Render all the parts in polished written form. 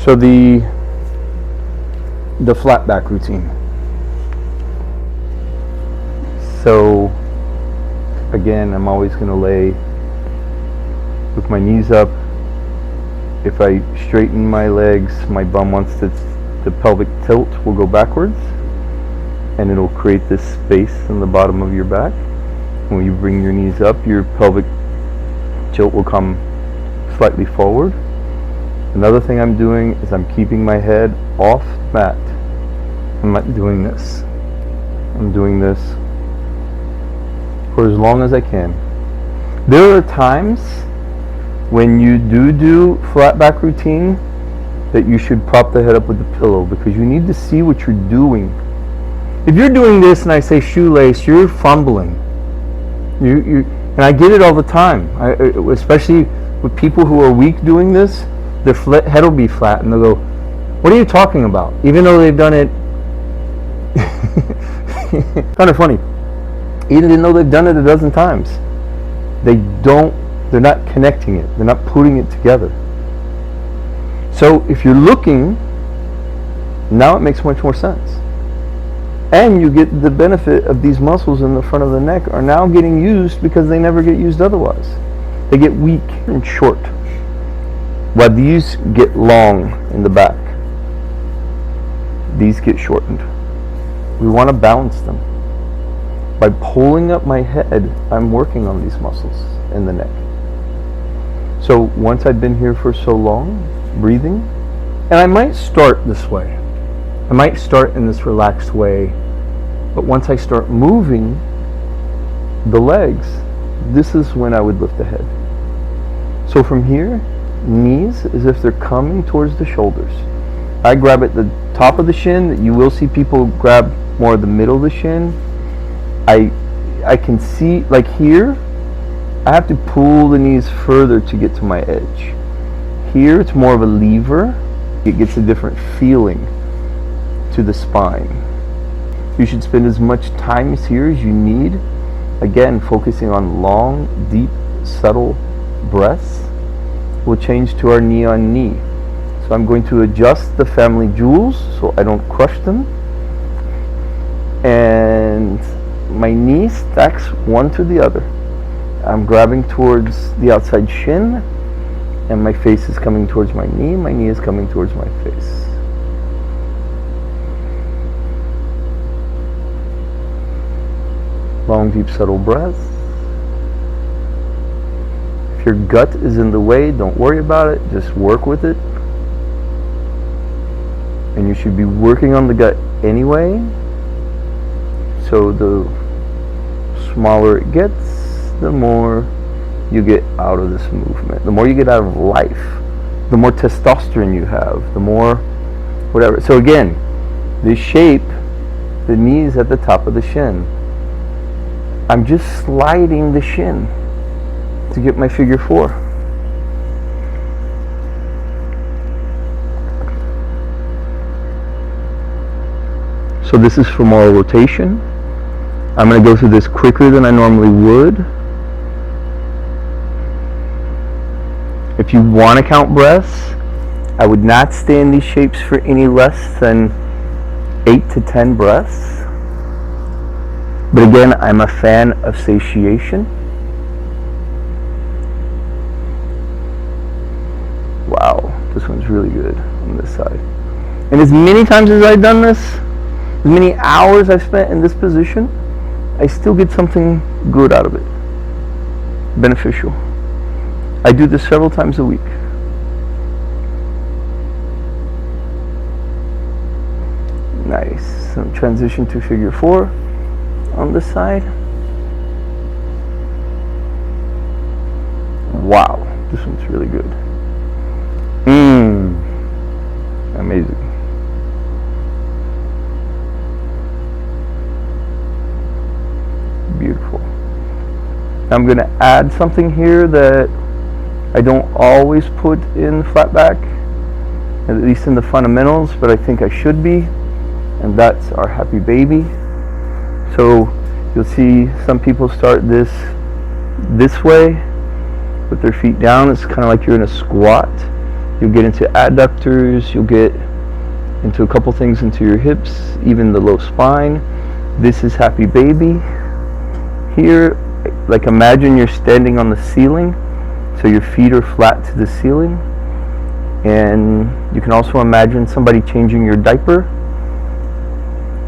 So the flat back routine. So again, I'm always going to lay with my knees up. If I straighten my legs, my bum wants to, the pelvic tilt will go backwards, and it'll create this space in the bottom of your back. When you bring your knees up, your pelvic tilt will come slightly forward. Another thing I'm doing is I'm keeping my head off the mat. I'm not doing this. I'm doing this for as long as I can. There are times when you do flat back routine that you should prop the head up with the pillow, because you need to see what you're doing. If you're doing this and I say shoelace, you're fumbling. And I get it all the time, especially with people who are weak doing this. Their head will be flat and they'll go, "What are you talking about?" Even though they've done it. Kind of funny. Even though they've done it a dozen times, they're not connecting it. They're not putting it together. So if you're looking, now it makes much more sense. And you get the benefit of these muscles in the front of the neck are now getting used because they never get used otherwise. They get weak and short, while these get long in the back. These get shortened. We want to balance them. By pulling up my head, I'm working on these muscles in the neck. So once I've been here for so long, breathing, and I might start this way. I might start in this relaxed way, but once I start moving the legs, this is when I would lift the head. So from here, knees as if they're coming towards the shoulders. I grab at the top of the shin. You will see people grab more of the middle of the shin. I can see, like here, I have to pull the knees further to get to my edge. Here it's more of a lever. It gets a different feeling to the spine. You should spend as much time here as you need. Again, focusing on long, deep, subtle breaths. We'll change to our knee on knee. So I'm going to adjust the family jewels so I don't crush them. And my knee stacks one to the other. I'm grabbing towards the outside shin, and my face is coming towards my knee is coming towards my face. Long, deep, subtle breaths. If your gut is in the way, don't worry about it, just work with it. And you should be working on the gut anyway, so the smaller it gets, the more you get out of this movement. The more you get out of life, the more testosterone you have, the more whatever. So again, this shape, the knee is at the top of the shin. I'm just sliding the shin to get my figure 4. So this is femoral rotation. I'm going to go through this quicker than I normally would. If you want to count breaths, I would not stay in these shapes for any less than 8 to 10 breaths. But again, I'm a fan of satiation. Wow, this one's really good on this side. And as many times as I've done this, as many hours I've spent in this position, I still get something good out of it. Beneficial. I do this several times a week. Nice. So transition to figure 4 on this side. Wow, this one's really good. Amazing. Beautiful. I'm going to add something here that I don't always put in flat back, at least in the fundamentals, but I think I should be, and that's our happy baby. So you'll see some people start this way with their feet down. It's kind of like you're in a squat. You'll get into adductors, you'll get into a couple things into your hips, even the low spine. This is happy baby. Here, like imagine you're standing on the ceiling, so your feet are flat to the ceiling. And you can also imagine somebody changing your diaper,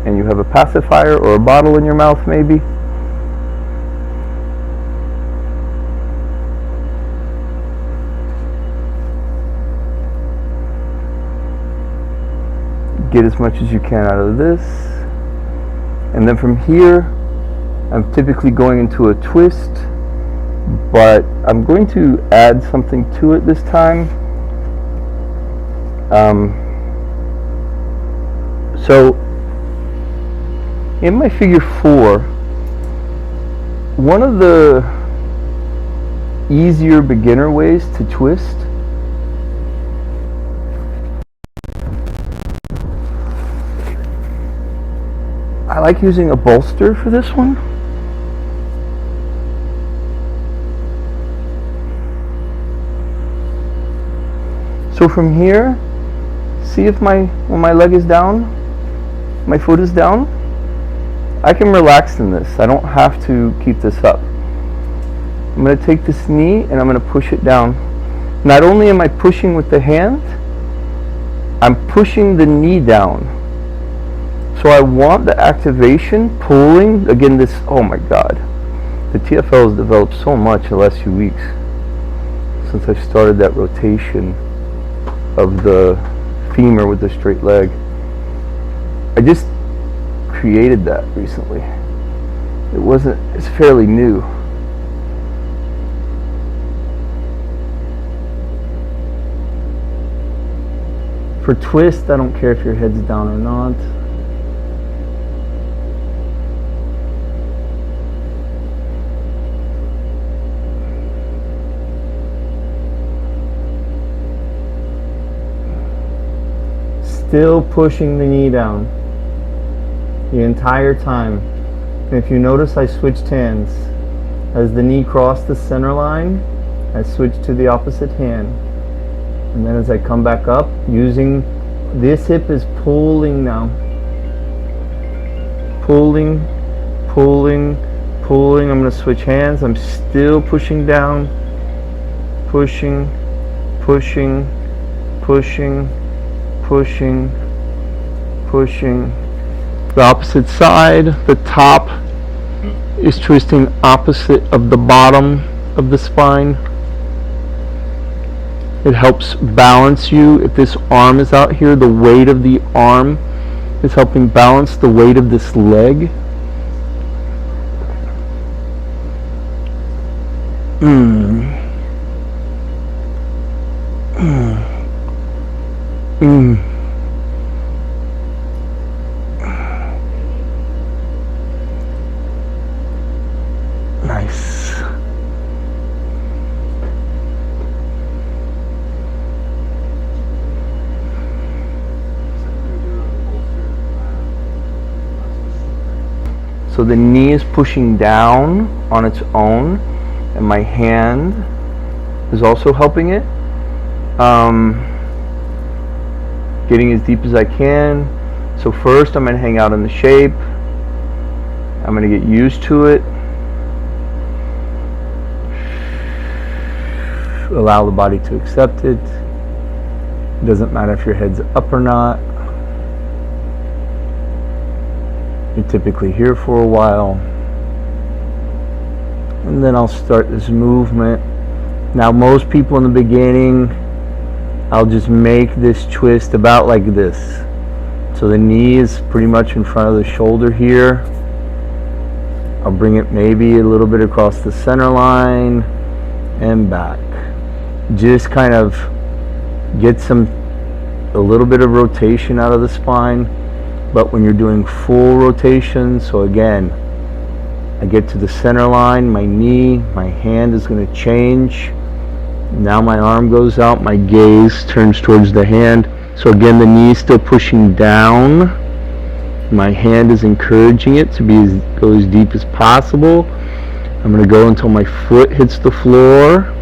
and you have a pacifier or a bottle in your mouth maybe. Get as much as you can out of this. And then from here, I'm typically going into a twist, but I'm going to add something to it this time. So in my figure 4, one of the easier beginner ways to twist I like using a bolster for this one. So from here, see if when my leg is down, my foot is down, I can relax in this. I don't have to keep this up. I'm going to take this knee and I'm going to push it down. Not only am I pushing with the hand, I'm pushing the knee down. So I want the activation, pulling, again this, oh my god, the TFL has developed so much in the last few weeks since I started that rotation of the femur with the straight leg. I just created that recently. It's fairly new. For twist, I don't care if your head's down or not. Still pushing the knee down the entire time. And if you notice, I switched hands. As the knee crossed the center line, I switched to the opposite hand. And then as I come back up, using this hip is pulling now. Pulling, pulling, pulling. I'm going to switch hands. I'm still pushing down. Pushing, pushing, pushing, pushing, pushing. The opposite side, the top is twisting opposite of the bottom of the spine. It helps balance you. If this arm is out here, the weight of the arm is helping balance the weight of this leg. Nice. So the knee is pushing down on its own, and my hand is also helping it. Getting as deep as I can. So first I'm going to hang out in the shape. I'm going to get used to it. Allow the body to accept it. It doesn't matter if your head's up or not. You're typically here for a while. And then I'll start this movement. Now most people in the beginning, I'll just make this twist about like this. So the knee is pretty much in front of the shoulder here. I'll bring it maybe a little bit across the center line and back. Just kind of get a little bit of rotation out of the spine. But when you're doing full rotation, so again, I get to the center line, my knee, my hand is going to change. Now my arm goes out, my gaze turns towards the hand. So again, the knee is still pushing down. My hand is encouraging it to go as deep as possible. I'm going to go until my foot hits the floor.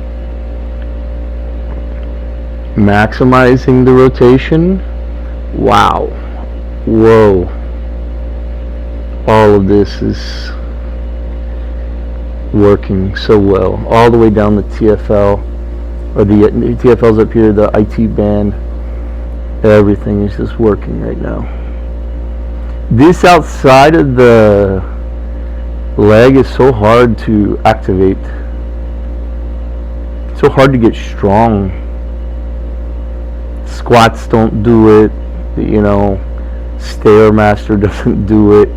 Maximizing the rotation. Wow. Whoa. All of this is working so well. All the way down the TFL, or the TFL's up here, the IT band. Everything is just working right now. This outside of the leg is so hard to activate. It's so hard to get strong. Squats don't do it, you know, Stairmaster doesn't do it.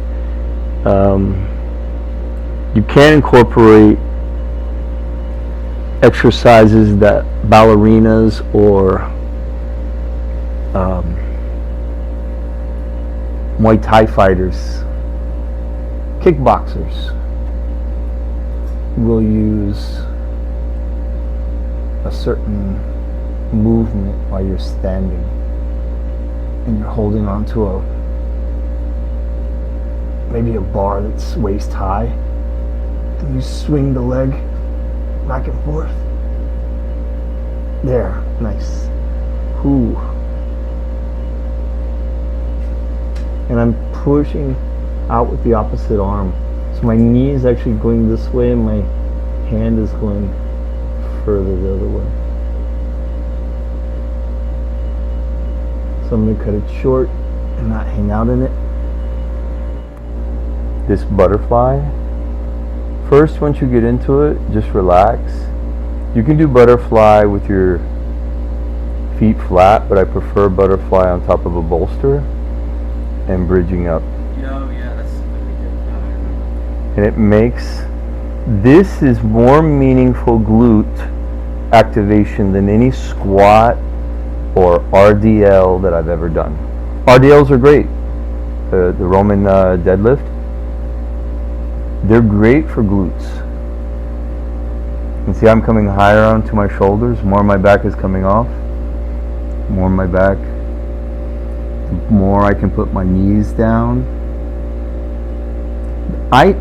You can incorporate exercises that ballerinas or Muay Thai fighters, kickboxers will use a certain movement while you're standing and you're holding onto maybe a bar that's waist high, and you swing the leg back and forth. There, nice. Ooh. And I'm pushing out with the opposite arm. So my knee is actually going this way and my hand is going further the other way. So I'm going to cut it short and not hang out in it. This butterfly, first, once you get into it, just relax. You can do butterfly with your feet flat, but I prefer butterfly on top of a bolster and bridging up. Oh yeah, that's really good. And it makes, this is more meaningful glute activation than any squat or RDL that I've ever done. RDLs are great. The Roman deadlift, they're great for glutes. And see, I'm coming higher onto my shoulders. More of my back is coming off. More of my back. The more I can put my knees down.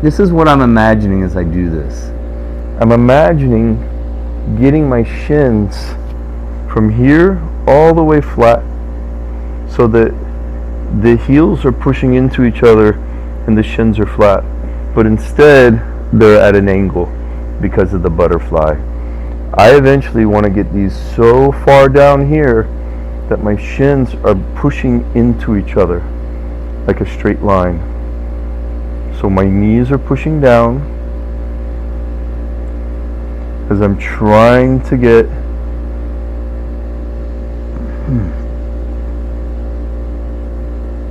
This is what I'm imagining as I do this. I'm imagining getting my shins from here all the way flat so that the heels are pushing into each other and the shins are flat. But instead, they're at an angle because of the butterfly. I eventually want to get these so far down here that my shins are pushing into each other like a straight line. So my knees are pushing down as I'm trying to get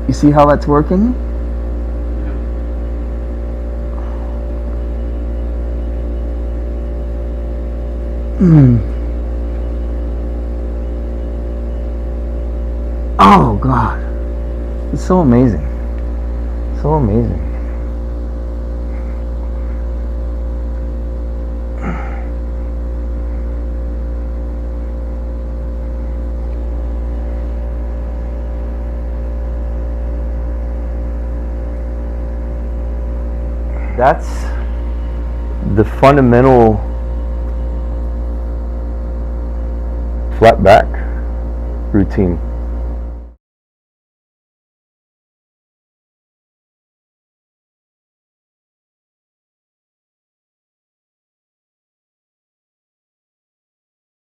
You see how that's working? Oh God, it's so amazing, so amazing. That's the fundamental flat back routine.